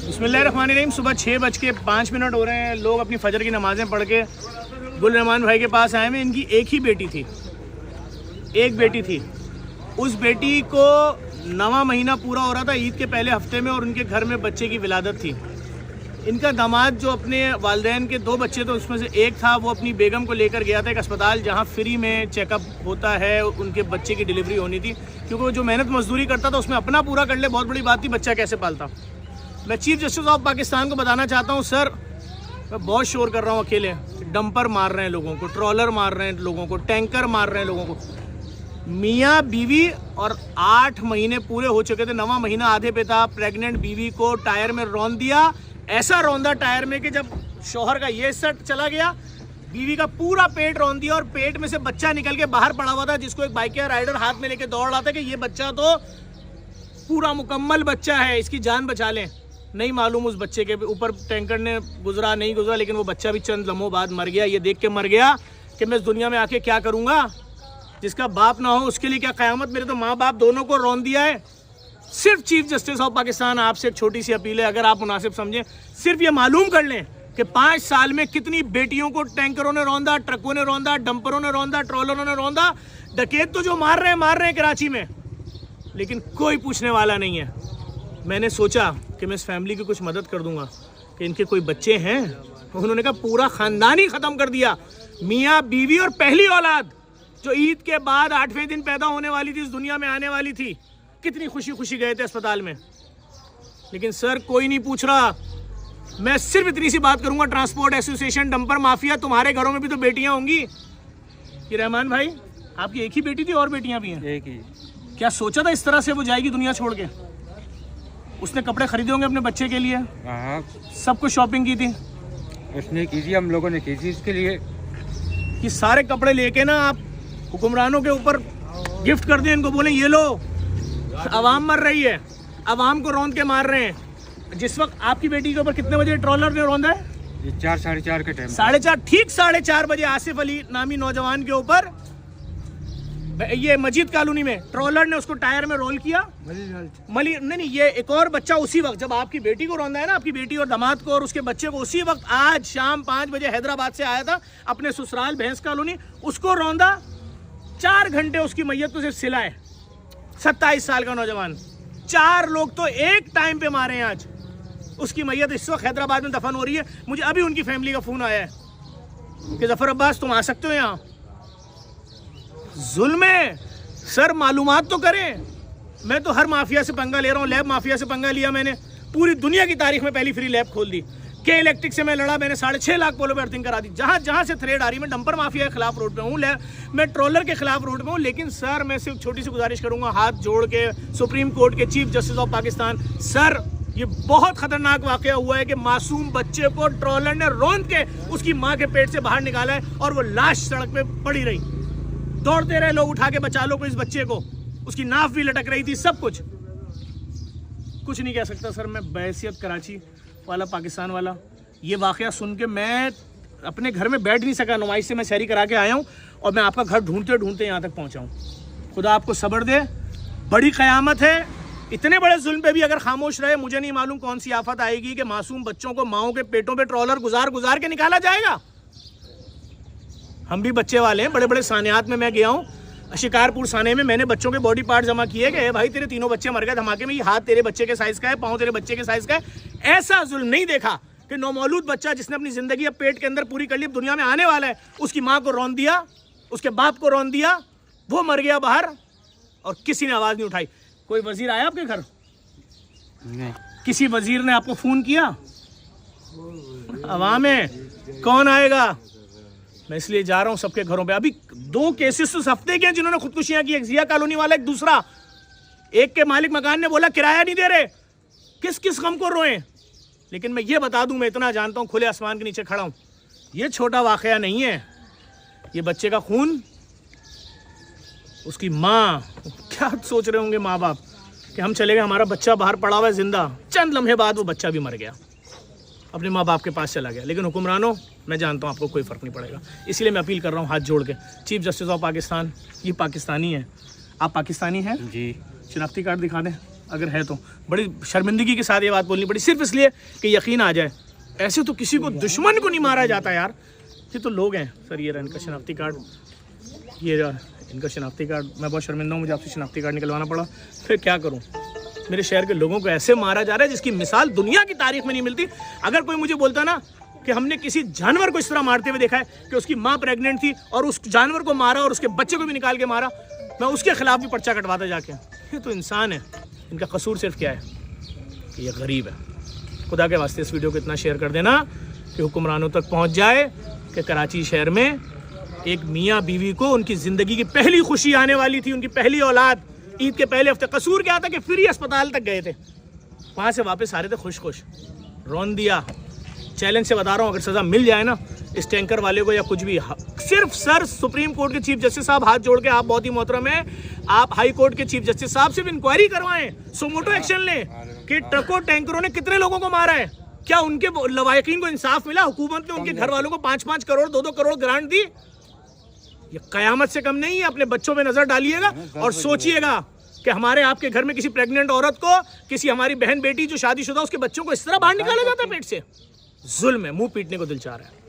बिस्मिल्लाहिर्रहमानिर्रहीम। सुबह 6:05 हो रहे हैं। लोग अपनी फजर की नमाज़ें पढ़ के गुल रहमान भाई के पास आए हैं। इनकी एक ही बेटी थी, एक बेटी थी। उस बेटी को 9वां महीना पूरा हो रहा था ईद के पहले हफ्ते में, और उनके घर में बच्चे की विलादत थी। इनका दामाद जो अपने वालिदैन के 2 बच्चे थे उसमें से एक था, वो अपनी बेगम को लेकर गया था एक अस्पताल जहाँ फ्री में चेकअप होता है। उनके बच्चे की डिलीवरी होनी थी, क्योंकि वो जो मेहनत मजदूरी करता था उसमें अपना पूरा कर ले, बहुत बड़ी बात थी, बच्चा कैसे पालता। मैं चीफ जस्टिस ऑफ पाकिस्तान को बताना चाहता हूँ, सर मैं बहुत शोर कर रहा हूँ अकेले। डंपर मार रहे हैं लोगों को, ट्रॉलर मार रहे हैं लोगों को, टैंकर मार रहे हैं लोगों को। मियाँ बीवी, और 8 महीने पूरे हो चुके थे, 9वां महीना आधे पे था। प्रेग्नेंट बीवी को टायर में रौंद दिया, ऐसा रौंदा टायर में कि जब शौहर का ये सेट चला गया, बीवी का पूरा पेट रौंद दिया, और पेट में से बच्चा निकल के बाहर पड़ा हुआ था, जिसको एक बाइक राइडर हाथ में लेके दौड़ रहा था कि ये बच्चा तो पूरा मुकम्मल बच्चा है, इसकी जान बचा लें। नहीं मालूम उस बच्चे के ऊपर टैंकर ने गुजरा नहीं गुजरा, लेकिन वो बच्चा भी चंद लम्हों बाद मर गया। ये देख के मर गया कि मैं इस दुनिया में आके क्या करूँगा। जिसका बाप ना हो उसके लिए क्या क़यामत। मेरे तो माँ बाप दोनों को रौंद दिया है। सिर्फ चीफ जस्टिस ऑफ पाकिस्तान आपसे एक छोटी सी अपील है, अगर आप मुनासिब समझें, सिर्फ ये मालूम कर लें कि 5 साल में कितनी बेटियों को टैंकरों ने रौंदा, ट्रकों ने रौंदा, डंपरों ने रौंदा, ट्रॉलरों ने रौंदा। डकैत तो जो मार रहे हैं कराची में, लेकिन कोई पूछने वाला नहीं है। मैंने सोचा कि मैं इस फैमिली की कुछ मदद कर दूंगा कि इनके कोई बच्चे हैं। उन्होंने कहा पूरा ख़ानदान ही ख़त्म कर दिया, मियाँ बीवी और पहली औलाद जो ईद के बाद 8वें दिन पैदा होने वाली थी, इस दुनिया में आने वाली थी। कितनी खुशी खुशी गए थे अस्पताल में, लेकिन सर कोई नहीं पूछ रहा। मैं सिर्फ इतनी सी बात करूंगा, ट्रांसपोर्ट एसोसिएशन, डंपर माफिया, तुम्हारे घरों में भी तो बेटियां होंगी। ये रहमान भाई आपकी एक ही बेटी थी, और बेटियां भी हैं? एक ही। क्या सोचा था इस तरह से वो जाएगी दुनिया छोड़ के? उसने कपड़े खरीदे होंगे अपने बच्चे के लिए, हाँ सब कुछ शॉपिंग की थी उसने की थी, हम लोगों ने की थी इसके लिए। कि सारे कपड़े लेके ना आप हुक्मरानों के ऊपर गिफ्ट कर दें, इनको बोले ये लो, अवाम मर रही है, अवाम को रौंद के मार रहे हैं। जिस वक्त आपकी बेटी के ऊपर कितने बजे ट्रॉलर ने रौंदा है? ये 4 साढ़े 4 के टाइम, 4:30, ठीक 4:30 बजे आसिफ अली नामी नौजवान के ऊपर, ये मस्जिद कॉलोनी में, ट्रॉलर ने उसको टायर में रोल किया। नहीं, ये एक और बच्चा उसी वक्त जब आपकी बेटी को रौंदा है ना, आपकी बेटी और दामाद को और उसके बच्चे को, उसी वक्त आज शाम 5 बजे हैदराबाद से आया था अपने ससुराल भैंस कॉलोनी, उसको रौंदा। 4 घंटे उसकी मैयत को सिर्फ सिलाए। 27 साल का नौजवान, 4 लोग तो एक टाइम पे मारे हैं आज। उसकी मैयत इस वक्त हैदराबाद में दफन हो रही है। मुझे अभी उनकी फैमिली का फोन आया है कि जफर अब्बास तुम आ सकते हो यहाँ। जुल्म है सर, मालूमात तो करें। मैं तो हर माफिया से पंगा ले रहा हूँ। लैब माफिया से पंगा लिया मैंने, पूरी दुनिया की तारीख में पहली फ्री लैब खोल दी। के इलेक्ट्रिक से मैं लड़ा, मैंने 6.5 लाख पोलो पे अर्थिंग करा दी। जहाँ जहाँ से थ्रेड आ रही, मैं डंपर माफिया के खिलाफ रोड पे हूँ, मैं ट्रोलर के खिलाफ रोड पे हूँ। लेकिन सर मैं सिर्फ छोटी सी गुजारिश करूंगा, हाथ जोड़ के सुप्रीम कोर्ट के chief justice of Pakistan, sir ये बहुत खतरनाक वाकया हुआ है कि मासूम बच्चे को ट्रॉलर ने रौंद के उसकी माँ के पेट से बाहर निकाला है, और वो लाश सड़क पे पड़ी रही। दौड़ते रहे लोग, उठा के बचा लो को इस बच्चे को, उसकी नाफ भी लटक रही थी, सब कुछ नहीं कह सकता सर मैं बहैसियत कराची वाला, पाकिस्तान वाला। ये वाकया सुन के मैं अपने घर में बैठ नहीं सका। नुमाइश से मैं शहरी करा के आया हूँ, और मैं आपका घर ढूंढते ढूंढते यहाँ तक पहुँचा हूँ। खुदा आपको सब्र दे, बड़ी क़यामत है। इतने बड़े जुल्म पे भी अगर खामोश रहे, मुझे नहीं मालूम कौन सी आफत आएगी कि मासूम बच्चों को माओं के पेटों पे ट्रॉलर गुजार के निकाला जाएगा। हम भी बच्चे वाले हैं, बड़े बड़े सानियात में मैं गया हूँ। शिकारपुर साने में मैंने बच्चों के बॉडी पार्ट जमा किए गए, भाई तेरे 3 बच्चे मर गए धमाके में, ये हाथ तेरे बच्चे के साइज़ का है, पाँव तेरे बच्चे के साइज़ का है। ऐसा जुल्म नहीं देखा कि नौमौलूद बच्चा जिसने अपनी ज़िंदगी अब पेट के अंदर पूरी कर ली, दुनिया में आने वाला है, उसकी माँ को रौंद दिया, उसके बाप को रौंद दिया, वो मर गया बाहर, और किसी ने आवाज़ नहीं उठाई। कोई वजीर आया आपके घर? नहीं। किसी वजीर ने आपको फ़ोन किया? अवाम है, कौन आएगा? मैं इसलिए जा रहा हूँ सबके घरों पे। अभी 2 केसेस उस हफ्ते के हैं जिन्होंने खुदकुशियां की, एक जिया कॉलोनी वाला, एक दूसरा। एक के मालिक मकान ने बोला किराया नहीं दे रहे, किस किस गम को रोएं। लेकिन मैं ये बता दूं, मैं इतना जानता हूँ, खुले आसमान के नीचे खड़ा हूँ, ये छोटा वाकया नहीं है। ये बच्चे का खून, उसकी माँ, क्या सोच रहे होंगे माँ बाप कि हम चले गए, हमारा बच्चा बाहर पड़ा हुआ है जिंदा, चंद लम्हे बाद वो बच्चा भी मर गया, अपने माँ बाप के पास चला गया। लेकिन हुक्मरानों, मैं जानता हूँ आपको कोई फ़र्क नहीं पड़ेगा। इसलिए मैं अपील कर रहा हूँ हाथ जोड़ के, चीफ जस्टिस ऑफ पाकिस्तान, ये पाकिस्तानी है, आप पाकिस्तानी हैं जी, शनाख्ती कार्ड दिखा दें। अगर है तो बड़ी शर्मिंदगी के साथ ये बात बोलनी पड़ी, सिर्फ इसलिए कि यकीन आ जाए। ऐसे तो किसी को दुश्मन को नहीं मारा जाता यार। ये तो लोग हैं सर। ये रहा इनका शनाख्ती कार्ड, ये रहा इनका शनाख्ती कार्ड। मैं बहुत शर्मिंदा हूँ, मुझे आपसे शनाख्ती कार्ड निकलवाना पड़ा, फिर क्या करूँ। मेरे शहर के लोगों को ऐसे मारा जा रहा है जिसकी मिसाल दुनिया की तारीख में नहीं मिलती। अगर कोई मुझे बोलता ना कि हमने किसी जानवर को इस तरह मारते हुए देखा है कि उसकी माँ प्रेग्नेंट थी और उस जानवर को मारा और उसके बच्चे को भी निकाल के मारा, मैं उसके खिलाफ भी पर्चा कटवाता जाके। ये तो इंसान है, इनका कसूर सिर्फ क्या है कि ये गरीब है। खुदा के वास्ते इस वीडियो को इतना शेयर कर देना कि हुक्मरानों तक पहुंच जाए कि कराची शहर में एक मियाँ बीवी को उनकी ज़िंदगी की पहली खुशी आने वाली थी, उनकी पहली औलाद, ईद के पहले हफ्ते। कसूर क्या था कि फ्री अस्पताल तक गए थे, वहाँ से वापस आ रहे थे खुश खुश, रोन दिया। चैलेंज से बता रहा हूँ, अगर सज़ा मिल जाए ना इस टैंकर वाले को या कुछ भी, सिर्फ सर सुप्रीम कोर्ट के चीफ जस्टिस साहब हाथ जोड़ के, आप बहुत ही मोहतरम हैं, आप हाई कोर्ट के चीफ जस्टिस साहब से भी इंक्वायरी करवाएं, सुमोटो एक्शन लें कि ट्रकों टैंकरों ने कितने लोगों को मारा है, क्या उनके लवायकीन को इंसाफ मिला, हुकूमत ने उनके घर वालों को 5-5 करोड़ 2-2 करोड़ ग्रांट दी। ये कयामत से कम नहीं है। अपने बच्चों पे नजर डालिएगा और सोचिएगा कि हमारे आपके घर में किसी प्रेग्नेंट औरत को, किसी हमारी बहन बेटी जो शादीशुदा, उसके बच्चों को इस तरह बाहर निकाला जाता है पेट से। जुल्म है, मुंह पीटने को दिल चाह रहा है।